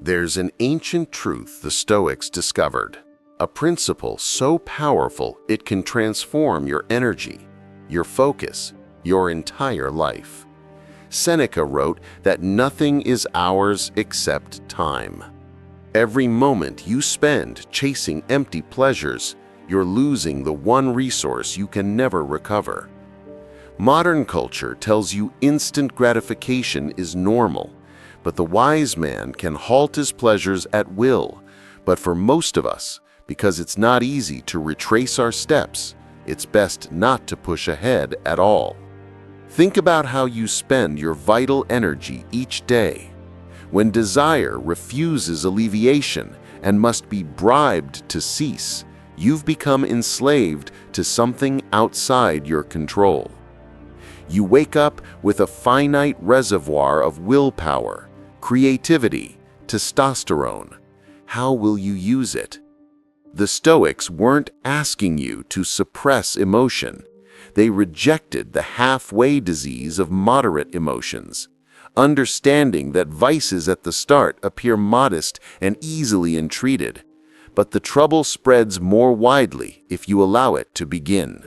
There's an ancient truth the Stoics discovered, a principle so powerful it can transform your energy, your focus, your entire life. Seneca wrote that nothing is ours except time. Every moment you spend chasing empty pleasures, you're losing the one resource you can never recover. Modern culture tells you instant gratification is normal, but the wise man can halt his pleasures at will. But for most of us, because it's not easy to retrace our steps, it's best not to push ahead at all. Think about how you spend your vital energy each day. When desire refuses alleviation and must be bribed to cease, you've become enslaved to something outside your control. You wake up with a finite reservoir of willpower, creativity, testosterone. How will you use it? The Stoics weren't asking you to suppress emotion. They rejected the halfway disease of moderate emotions, understanding that vices at the start appear modest and easily entreated, but the trouble spreads more widely if you allow it to begin.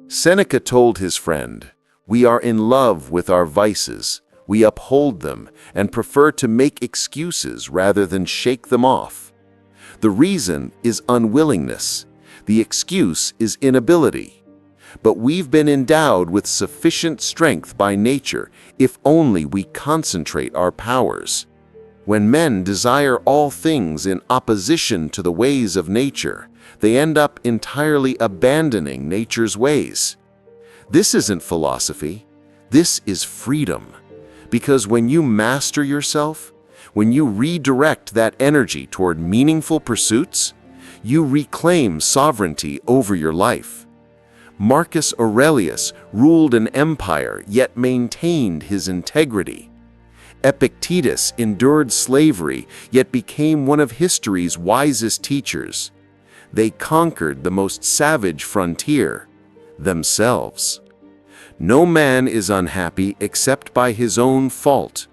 Seneca told his friend, "We are in love with our vices. We uphold them and prefer to make excuses rather than shake them off. The reason is unwillingness. The excuse is inability. But we've been endowed with sufficient strength by nature if only we concentrate our powers. When men desire all things in opposition to the ways of nature, they end up entirely abandoning nature's ways." This isn't philosophy. This is freedom. Because when you master yourself, when you redirect that energy toward meaningful pursuits, you reclaim sovereignty over your life. Marcus Aurelius ruled an empire yet maintained his integrity. Epictetus endured slavery yet became one of history's wisest teachers. They conquered the most savage frontier, themselves. No man is unhappy except by his own fault.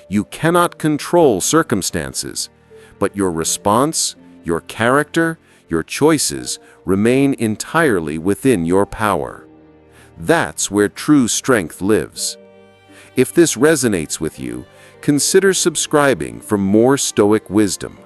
You cannot control circumstances, but your response, your character, your choices remain entirely within your power. That's where true strength lives. If this resonates with you, consider subscribing for more Stoic wisdom.